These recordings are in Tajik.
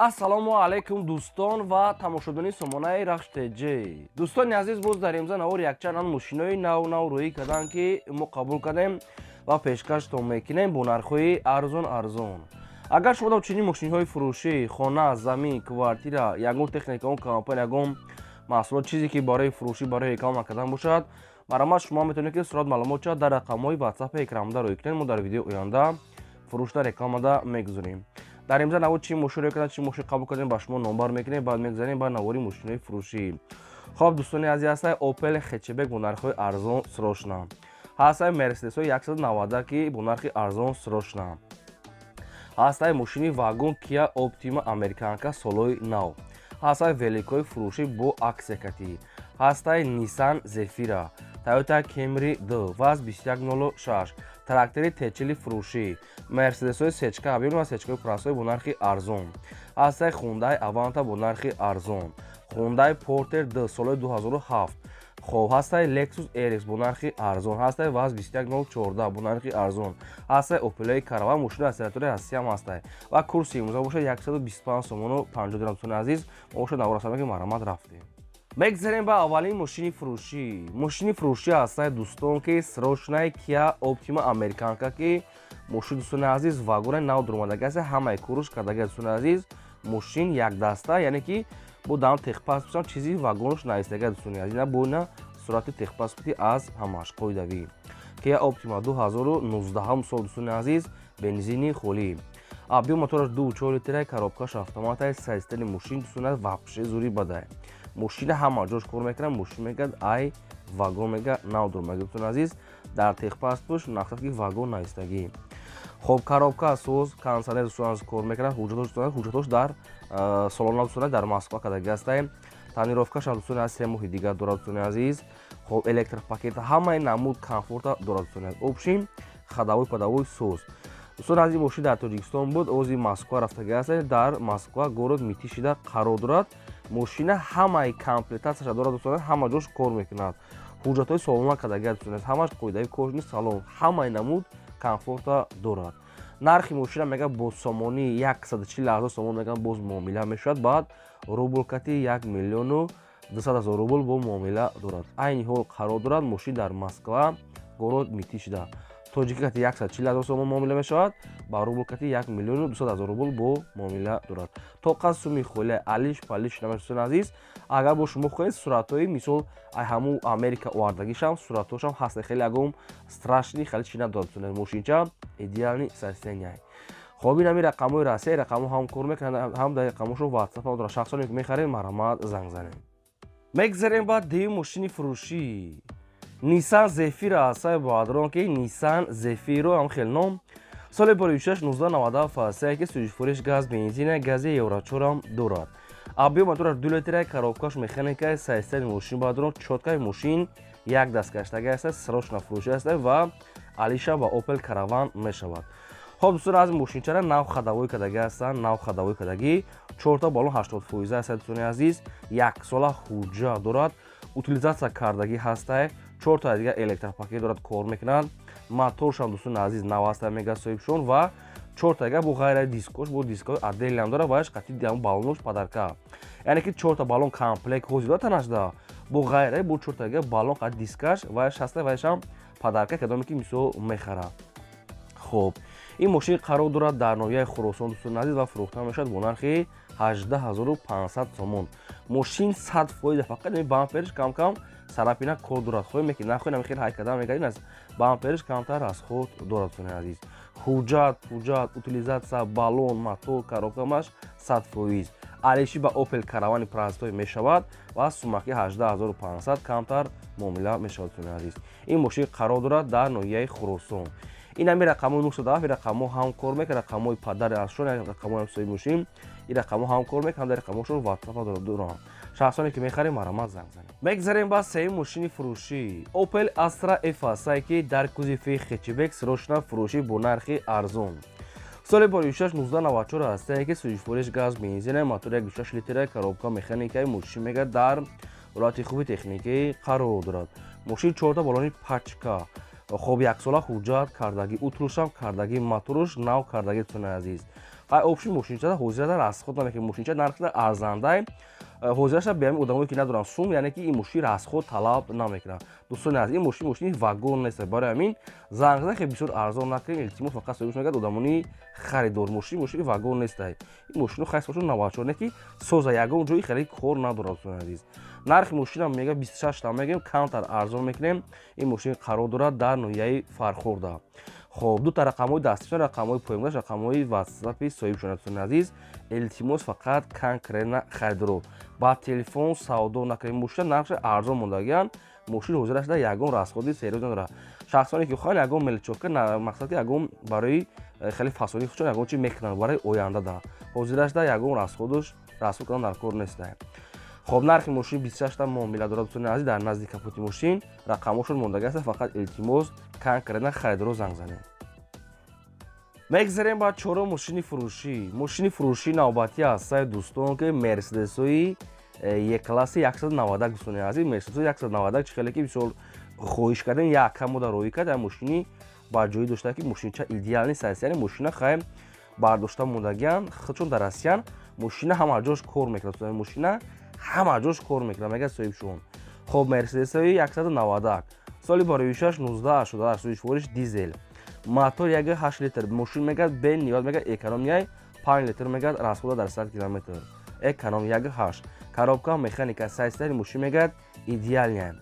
ассалому алайкум дӯстон ва тамошобини сомонаи рахштеҷи. Дӯстони азиз, боз дар имза навори якчанд мошинои нав рӯӣ кардам, ки мо қабул кардем ва пешкаштон мекунем бо нархҳои арзон. Агар шумо дар чунин мошинҳои фурӯшӣ, хона, замин, квартира, ягон техникаон компания, ягон маҳсулот чизе ки барои фурӯшӣ, барои реклама кардан бошад, маромад шумо метавонед ки сурат маълумот шавад дар рақамҳои WhatsApp экранда рӯй кунед. Мо дар видеои оянда фурӯшда рекламада мегузорем. дар имза навори чӣ мошин рӯй кардем, чӣ мошин қабул кардем, ба шумо номбар мекунем, баъд мегузарем ба навори мошинои фурӯшӣ. Хоб дӯстони азиз, ҳастаи Opel хечебек бо нархҳои арзон срочно. ҳастаи Mercedes 190 ки бо нархи арзон срочно. ҳастаи мошини вагон Kia Optima Americanka солои нав. ҳастаи великои фурӯшӣ бо аксия. ҳастаи Nissan Zafira, Toyota Camry 2, ВАЗ 2106, трактори Techili фурӯшӣ, Mercedes сечка абён ва сечкаи прасои бо нархи арзон. ҳастаи Hyundai Avanta бо нархи арзон. Hyundai Porter 2 солои 2007. хоб ҳастаи Lexus RX бо нархи арзон. ҳастаи ВАЗ 21014 бо нархи арзон. ҳастаи Opel Caravan мошини акселератори ҳастиам ҳастай ва курси имзо бошад 125 сомону 50 дирҳам. Дӯстони азиз, мо бошад наворасамаки маромад рафтем. Мегзарем ба аввалин мошини фурӯшӣ. Мошини фурӯшӣ ҳастай дӯстон ки срочнаи Kia Optima Americanka ки мошин дӯстони азиз вагони нав дуромадаги аст, ҳамаи кӯриш кардаги дӯстони азиз. Мошин якдаста, яъне ки бо дан техпаспортам чизи вагонош наистаги дӯстони азиз, на бойна сурати техпаспорти аз ҳамаш қоидавӣ. Kia Optima 2019 сол дӯстони азиз, бензини холӣ. Абён мотораш 2.4 литраи коробкаш автоматаи сайстили мошин дӯстони азиз вахше зури бадай. Мошина ҳама ҷош кор мекунад, мошин мегӯяд ай вагон мегӯяд нав дуромадаги дӯстони азиз, дар техпаспортш нақшад ки вагон наистагӣ. хоб коробка соз кондитсионер дӯстони азиз кор мекунад, ҳуҷҷатош дар солона дӯстони дар Москва кардаги ҳастай. Танировкашам дӯстони азиз 3 моҳи дигар дорад дӯстони азиз. хоб электропакета ҳамаи намуд комфорта дорад дӯстони азиз. Обшин хадавои падавои соз. дӯстони азиз мошин дар Тоҷикистон буд, ози Москва рафтаги ҳастай, дар Москва город Митишида қарор дорад. мошина ҳамаи комплектатсияша дорад дӯстони азиз, ҳама ҷош кор мекунад. ҳуҷҷатҳои солона кардаги дӯстони азиз, ҳамаш қоидави кожни салон, ҳамаи намуд комфорта дорад. нархи мошина мегӯяд бо сомони 140 000 сомон мегӯяд боз муомила мешавад, баъд рублкати 1 миллиону 200 000 рубл бо муомила дорад. айни ҳол қарор дорад мошин дар Москва город Митишида. тоҷикати 140 000 сомон муомила мешавад, ба рублкати 1 миллиону 200 000 рубл бо муомила дорад. то қад суми холия алиш палиш намеш дӯстони азиз. агар бо шумо хоҳед суратҳои мисол ҳамун Америка овардагишам суратҳошам ҳаст, хеле ягон страшни хеле чӣ надорад дӯстони азиз. мошинча идеални состояния. хоб ин ҳами рақамҳои расмии рақамҳо ҳам кор мекунад, ҳам дар рақамҳошро WhatsApp дорад. шахсоне ки мехаред маромад занг занед. мегзарем ба девум мошини фурӯшӣ. Nissan Zafira ҳастай боадрон ки Nissan Zafira ҳам хел ном. соли боришаш 1997 ҳастай ки сӯзишвориш газ бензина, гази Евро 4 ҳам дорад. абён мотораш 2 литраи коробкаш механикаи сайстали мошин боадрон, чоткаи мошин як дастгаштаги ҳастай, срочно фурӯшӣ ҳастай ва алиша ба Opel Caravan мешавад. хоб дӯстони азиз, мошинчара нав хадавои кардаги ҳастанд, нав хадавои кардаги 4 балон 80% ҳастай дӯстони азиз, 1 сола ҳуҷҷа дорад, утилизатсия кардаги ҳастай, 4 дигар электропакет дорад, кор мекунад. моторшам дӯстони азиз нав ҳастай мега соҳибшон ва 4 дигар бо ғайраи дискош, бо дискои аделиам дорад ва яш қати диам балонош падарка. яъне ки 4 балон комплект ҳозир дорад танашда, бо ғайраи бо 4 дигар балон қати дискаш ва яш ҳастай ва яшам падарка кадоме ки мисол мехарад. хоб ин мошин қарор дорад дар ноҳияи Хуросон дӯстони азиз ва фурӯхта мешавад бо нархи 18500 сомон. мошин 100% фақат бампериш кам сарапина кор дорад. хоҳем мекунед нахоҳед намехел ҳайт кардан мегардин аз бампериш камтар расход дорад дӯстони азиз. ҳуҷҷат утилизатсия балон мотор коробкамаш 100%. алиши ба Opel Caravan празитой мешавад ва сумаки 18500 камтар муомила мешавад дӯстони азиз. ин мошин қарор дорад дар ноҳияи Хуросон. ин ҳами рақамҳои 907 рақамҳо ҳам кор мекунад, рақамҳои падари азшон, рақамҳои ҳамсои мошин, ин рақамҳо ҳам кор мекунад, дар рақамҳошро WhatsApp дорам. шахсоне ки мехаред маромад занг занед. мегзарем ба сеюм мошини фурӯшӣ. Opel Astra F ҳастай ки дар кузови хечебек срочно фурӯшӣ бо нархи арзон. соли боришаш 1994 ҳастай ки сӯзишвориш газ бензина, мотори 1.6 литраи коробка механикаи мошин мегӯяд дар ҳолати хуби техникӣ қарор дорад. мошин 4 балони пачка, хоб 1 сола ҳуҷҷат кардаги, утилшам кардаги, моторуш нав кардаги дӯстони азиз. ай опшин мошинчада ҳозирада расход намекунад. Мошинча нархи арзандаи ҳозираша беами одамое ки надоранд сум, яъне ки ин мошин расход талаб намекунад. Дӯстони азиз, ин мошини вагон нест. Барои ҳамин занг зада хеле бисёр арзон накунед. Илтимос фақат соҳибаш мегӯяд одамони харидор, мошини вагон нест. Ин мошино хайс бошад навачор не ки соза ягон ҷои хеле кор надорад. Дӯстони азиз, нархи мошинам мега 26 та мегӯем, камтар арзон мекунем. Ин мошин қарор дорад дар ноҳияи Фархорда. خب دو تا رقم‌های دستیشان، رقم‌های پایین‌داش، رقم‌های واتساپ صاحبشون. دوستان عزیز، التماس فقط کان کردن خریدارو با تلفن سودا نکنید. مشتری نقش ارزان موندگان مشتری حضورش در یگان راسخودی سریع داره. شخصانی که خواهند یگان ملچوکه مقصدی یگان برای خیلی فاصله خودشون یگان چی میکنن برای آینده ده. حضورش در یگان راسخودش راسخود کردن در کار نیست. خب نرخ ماشین 26 تا معامله داره. دوستان عزیز، در نزدیک کاپوت ماشین رقمشون موندگی است. فقط التماس کان کردن خریدارو زنگ زنید. مگذاریم با چهارم ماشین فروشی نوبتی است دوستان که مرسدس‌های یک کلاس 190 دوستان عزیز، مرسدس 190 چه خیلی که بسیار خواهش کردن یک کم در روی کرد. ماشینی با جایی داشته که ماشین چه ایدئال نیست است. یعنی ماشین خیلی برداشته موندگیان خودشون در آسیان ماشین همه جاش کار میکنه. دوستان ماشین همه جاش کار میکنه مگه صاحبشون. خب مرسدس‌های 190 سالی برای 19 شده در سویش فورش دیزل мотор 1.8 литр мошин мегад бе ниёз мегад экономияи 5 литр мегад расхода дар 100 километр эконом 1.8 коробка механика сайстари мошин мегад идеалния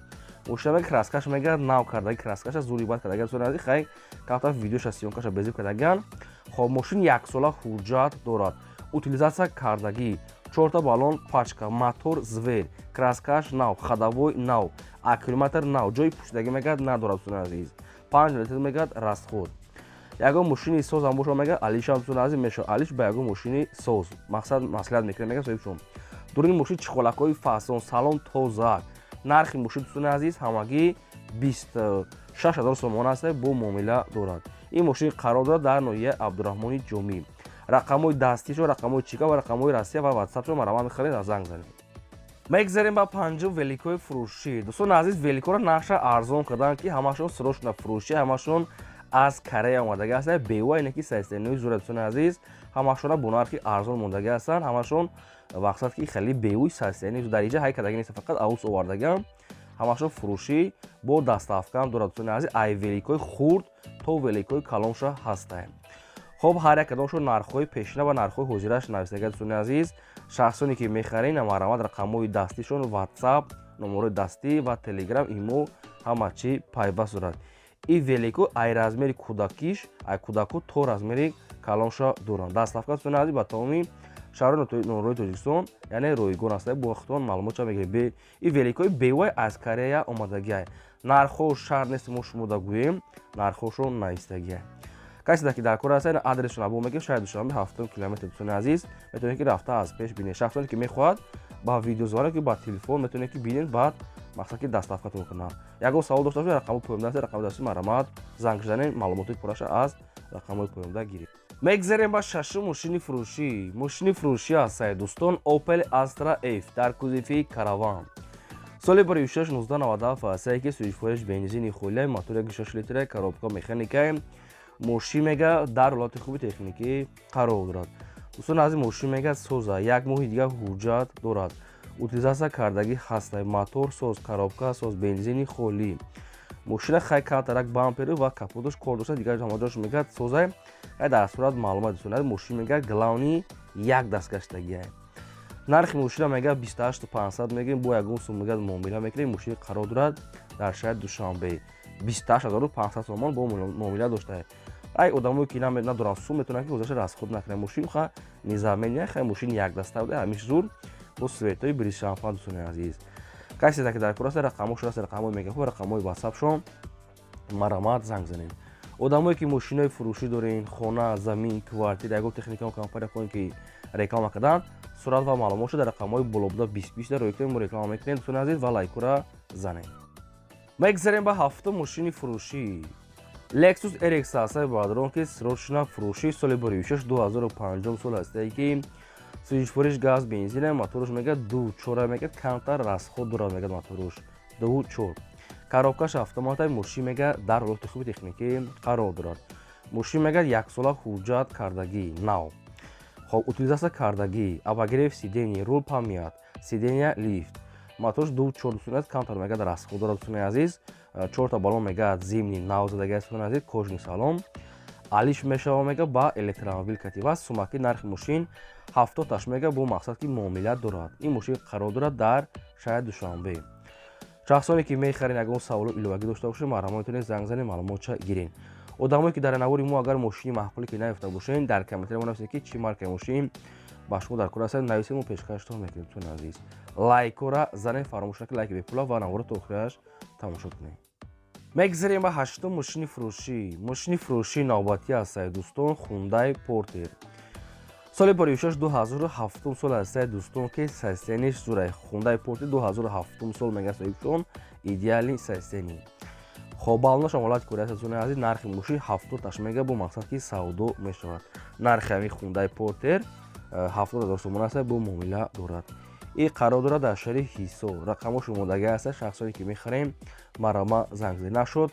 мошин мегад краскаш мегад нав кардаги краскаша зури бад кардаган сонази хай кафта видеоша сиёнкаша безиб кардаган. хоб мошин 1 сола ҳуҷҷат дорад. утилизатсия кардаги 4 та баллон пачка мотор звер краскаш нав хадавой нав аккумулятор нав ҷои пӯшидаги мегад надорад. азиз 5 литр мегад расход. ягон мошини соз ам боша мегад алиш ам сун азиз меша алиш ба ягон мошини соз мақсад маслиҳат мекунем мегад соҳибшон. дуруни мошин чихолакҳои фасон салон тоза. нархи мошин сун азиз ҳамагӣ 26000 сомон аст. бо муомила дорад. ин мошин қарор дорад дар ноҳияи Абдураҳмони Ҷомӣ. рақамҳои дастишо, рақамҳои чика ва рақамҳои Россия ва WhatsApp-шо маромад мехаред занг занед. мегзарем ба панҷум великои фурӯшӣ. дӯстон азиз, великоро нақша арзон кардан ки ҳамашон срочно фурӯшӣ, ҳамашон аз Корея омадаги ҳастанд. бева ине ки 309 зура. дӯстон азиз, ҳамашона бо нархи арзон мондаги ҳастанд. ҳамашон мақсад ки хеле бевои 309 дар иҷа ҳай кардаги нест, фақат аус овардаган. ҳамашон фурӯшӣ бо даставкам дорад. дӯстон азиз, ай великои хурд то великои калонша ҳастанд. хоб ҳар як кадомшон нархҳои пешина ва нархҳои ҳозираш навистага. дӯстони азиз, шахсоне ки мехаред маромад рақамҳои дастишон WhatsApp, номерои дастӣ ва Telegram, имо ҳама чӣ пайваст дорад. ин велико ай размери кӯдакиш, ай кӯдаку то размери калонша доранд. даставка дӯстони азиз ба тамоми шаҳрои нонрои Тоҷикистон, яъне ройгон аст. бо ихтиёр маълумотша мегиред. ин великои бевай аз Корея омадагиай. нархҳо шарт нест мо шумо да гӯем, нархҳошо наистагиай. касе ки дар кор аст адресшон або мегем шояд душанбе 7 километр. дӯстони азиз, метавонед ки рафта аз пеш бинед. шахсоне ки мехоҳад ба видеозвонок ки ба телефон метавонед ки бинед, баъд мақсад ки даставкатон кунад. ягон савол дошта бошед, рақамҳои поёмда аст, рақамҳои дастӣ маромад занг занед, маълумоти пурраша аз рақамҳои поёмда гиред. мегзарем ба шашум мошини фурӯшӣ. мошини фурӯшӣ аст дӯстон, Opel Astra F дар кузифи караван. соли барои 1997 аст ки сӯишфориш бензини хӯлияи мотори 1.6 литр коробка механикаи мошин мега дар ҳолати хуби техникӣ қарор дорад. дӯстон азиз, мошин мега соза, як моҳи дигар ҳуҷҷат дорад. утилизатсия кардаги ҳастаи мотор соз, коробка соз, бензини холӣ. мошина хай калтарак бампери ва капоташ кор дошта, дигар ҳамаҷош мега соза. ҳай дар сурат маълумот дӯстон азиз, мошин мега главни як дастгаштагиай. нархи мошина мега 28500 мегӯем, бо ягон сум мега муомила мекунем. мошини қарор дорад дар шаҳри Душанбе. 28500 сомон бо муомила дошта. ай одамое ки надоранд сум метавонанд ки ҳозираш расход накунанд. мошин ха низамения хай мошин як даста буда ҳамиш зур бо светои брис шампан. дӯстони азиз, касе ки дар кор аст рақамҳошон аст, рақамҳои мегафон, рақамҳои WhatsApp-шон маромад занг занед. одамое ки мошинои фурӯшӣ дорен, хона, замин, квартира, ягон техникаи компания хонем ки реклама карданд, сурат ва маълумотшо дар рақамҳои болобуда 20 дар рӯйкаи мо реклама мекунем. дӯстони азиз, ва лайкура занед. мегзарем ба ҳафтум мошини фурӯшӣ. Lexus RX аст баъдон ки срочно фурӯшӣ. соли барои 2005 сол аст ки сӯишфориш газ бензин моторош мегад 2.4 мегад, камтар расход дорад мегад моторош 2.4. коробкаш автоматаи мошин мегад дар ҳолати хуби техникӣ қарор дорад. мошин мегад 1 сола ҳуҷҷат кардаги нав. خب утилизация кардагӣ абагирев сидения рул памят сидения лифт матош 2-4 дустуни камтар мегад расход дорад дустуни азиз 4 та балон мегад зимни нав задаги дустуни азиз кожни салом алиш мешава мега ба электромобил катива сумаки нархи мошин 70 мега бо мақсад ки муомила дорад ин мошин қарор дорад дар шаҳри Душанбе шахсоне ки мехарин ягон саволо иловагӣ дошта бошед маҳрамо метавонед занг занед маълумотша гирен одамое ки дар навори мо агар мошини маҳқуле ки наёфта бошен дар комментария мо нависед ки чӣ маркаи мошин ба шумо дар кор аст нависед мо пешкаштон мекунем дӯстони азиз лайкора занед фаромӯш накунед лайки бепула ва навора то охираш тамошо кунед мегзарем ба ҳаштум мошини фурӯшии навбатӣ аст дӯстон Hyundai Porter соли бори 2007 сол аст дӯстон ки состояниш зурай Hyundai Porter 2007 сол мега соҳибшон идеали состоянӣ хоб балонашам ҳолати кӯриясад дӯстони азиз нархи мошин 70 мега бо мақсад ки савдо мешавад нархи ҳамин Hyundai Porter 70,000 сомон аст бо муомила дорад ин қарор дорад дар шаҳри Ҳисор рақамош омодаги аст шахсоне ки мехарем марама занг занед нашуд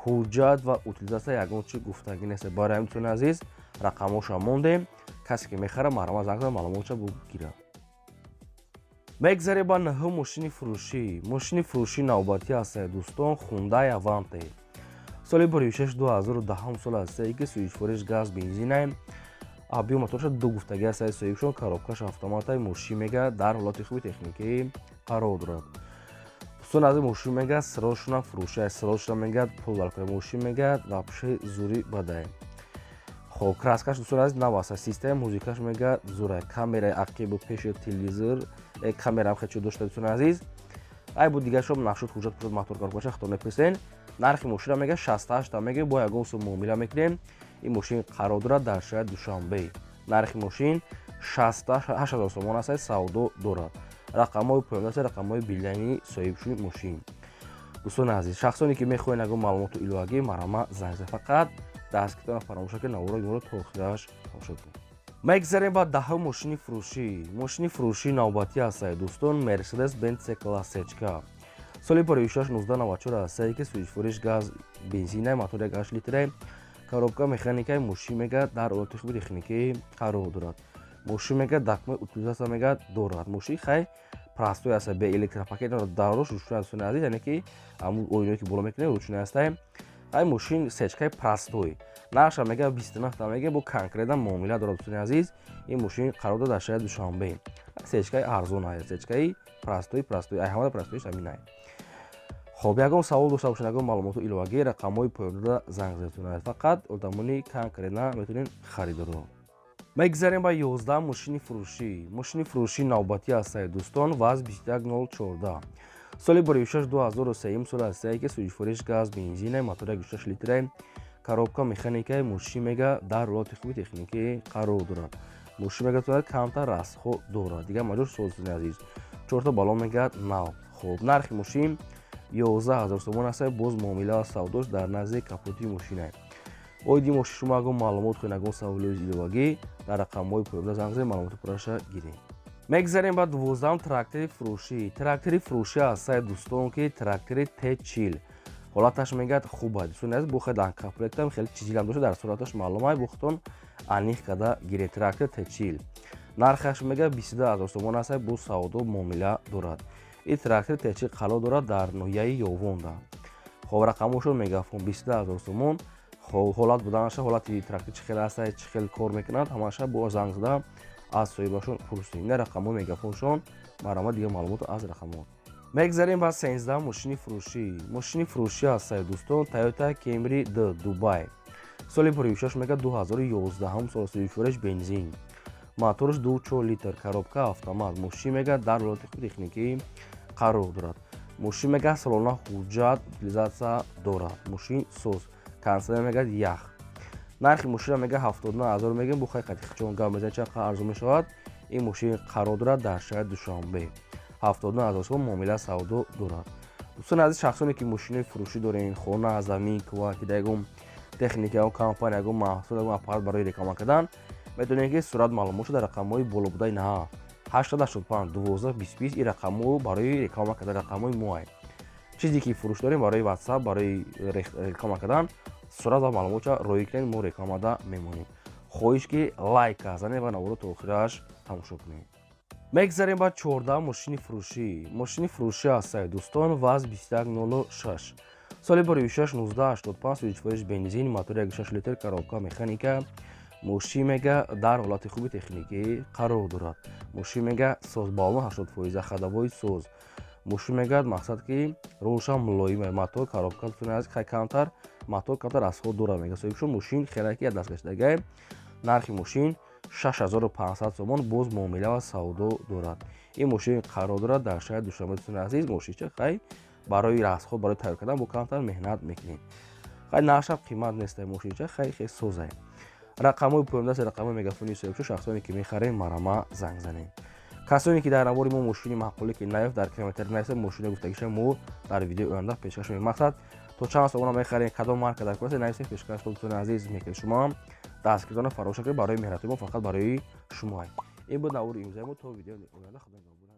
ҳуҷҷат ва утилизация ягон чи гуфтагӣ нест барои ҳамин дӯстони азиз рақамоша мондем касе ки мехара марама занг занед маълумотша бугирад мегзарем ба наҳум мошини фурӯшии навбатӣ аст дӯстон Hyundai Avante соли бори 2010 сол аст ки суичфориш газ бензина абиё моторша ду гуфтагӣ аст соҳибшон коробкаш автомата мошин мега дар ҳолати хуби техникӣ қарор дорад дӯстон азиз мошин мега срочно фурӯша срочно мега пул балкони мошин мега вообще зури бадай хоб краскаш дӯстон азиз нав аст системаи музикаш мега зурай камераи ақибу пеши телевизор камераам хечо дошта дӯстони азиз ай бу дигашом нашуд ҳуҷҷат пурад мотор коробкаша хато мепресен нархи мошина мега 68 мега бо ягон сум муомила мекунем ин мошин қарор дорад дар шаҳри Душанбе нархи мошин 68,000 сомон аст савдо дорад рақамҳои поёнда аст рақамҳои билайни соҳибшуни мошин дӯстони азиз шахсоне ки мехоҳед ягон маълумоту иловагӣ марама занг занед фақат дасткитона фаромӯш накунед навораи моро то охираш тамошо кунед мегзарем ба даҳум мошини фурӯшии навбатӣ аст дӯстон Mercedes-Benz C-Class H-ка соли бори 1694 аст ки суичфориш газ бензина мотори 8 литре коробка механикаи мошин мега дар ҳолати хуби техникӣ қарор дорад мошин мега дакмаи утилизация мега дорад мошин хай простой аст бе электропакет дарош ручной аст дӯстони азиз яъне ки ҳамун оиное ки боло мекунем ручной аст ай мошин сечкаи простой нархша мега 29 мега бо конкретна муомила дорад дӯстони азиз ин мошин қарор дорад дар шаҳри Душанбе сечкаи арзон аст сечкаи простой ай ҳамада простоиш ҳамин ай хоб ягон савол дошта бошед ягон маълумоту иловагӣ рақамҳои поёнда занг занед фақат одамони конкретна метавонед харидоро мегзарем ба 11 мошини фурӯшии навбатӣ аст дӯстон ВАЗ 21014 соли бори 2003 сол аст ки суичфориш газ бензина мотори 6 литре коробка механикаи мошин мега дар ҳолати хуби техникӣ қарор дорад мошин мега тонад камтар расход дорад дигар маҷбур создони азиз 4 та балон мега нав хоб нархи мошин 11000 сомон аст боз муомила ва савдош дар назди капоти мошина оиди мошин шумо ягон маълумот хоҳед ягон саволи иловагӣ дар рақамҳои поёнда занг занед маълумоти пурраша гиред мегзарем ба 12 трактори фурӯшӣ аст дӯстон ки трактори T40 ҳолаташ мегад хуба дӯстони азиз бохед анкомплектам хеле чиҷилам дошта дар сураташ маълум ай бохтон аниқ када гиред трактор T40 нархаш мега 22000 сомон аст бо савдо муомила дорад ин трактор T40 қарор дорад дар ноҳияи Ёвонда хоб рақамошон мегафон 22000 сомон ҳолат буданаша ҳолати трактор чӣ хел аст чӣ хел кор мекунад ҳамаша бо занг зада аз соҳибашон пурсед ина рақамҳои мегафоншон марама дигар маълумот аз рақамҳо мегзарем ба 13 мошини фурӯшӣ аст дӯстон Toyota Camry D Дубай соли бори 6 мега 2011 сол суичфориш бензин моторш 2.4 литр коробка автомат мошин мега дар ҳолати хуби техникӣ қарор дорад мошин мега салона ҳуҷҷат утилизация дорад мошин соз консолер мега ях нархи мошина мега 79000 мега бо ҳақиқати чон гап мезанед чақа арзон мешавад ин мошин қарор дорад дар шаҳри Душанбе 79000 сомон муомила савдо дорад дӯстони азиз шахсоне ки мошинои фурӯшӣ дорен хона замин квартира ягон техника ягон компания ягон маҳсул ягон аппарат барои реклама кардан метавонед ки сурат маълумотшо дар рақамҳои болобудаи наҳа 885 12 20 ин рақамҳо барои реклама кардан рақамҳои моай чизе ки фурӯш дорем барои WhatsApp барои реклама кардан сурат ва маълумотша роӣ кунед мо рекламада мемонем хоҳиш ки лайк казанед ва наворо то охираш тамошо кунед. мегзарем ба 14 мошини фурӯшӣ. Мошини фурӯшӣ ҳастед дӯстон, ваз 2106, соли бори 61985, суичфоиш бензин, мотори 1.6 литр, коробка механика. мошинега дар ҳолати хуби техникӣ қарор дорад. мошинега созбалмо 80%, ходовой соз. мошинега мақсад ки рӯшан мулоим мотор, коробка хай камтар, мотор камтар асфот дорад мега соҳибшо мошин хераки дастгаштагай. нархи мошин 6500 сомон, боз муомила ва савдо дорад. ин мошин қарор дорад дар шаҳри Душанбе. азиз, мошинча хай барои расход, барои тайёр кардан бо камтар меҳнат мекунед. хай нашаб қимат нест, мошинча хай созай. рақамҳои поёмдаст, рақамҳои мегафони соҳибшо, шахсоне ки мехарем марама занг занед. касоне ки дар навори мо мошини маъқуле ки наёфт дар километр наест, мошина гуфтагиша мо дар видеои оянда пешкаш мекунем. мақсад то чанд сомона мехарем, кадом марка дар курсе наест, пешкаш дӯстони азиз мекунем. шумо дастгирдона фаромӯш накунед, барои меҳнати мо фақат барои шумо. ин буд навори имрӯзаи мо. То видеои оянда худо нигҳобон.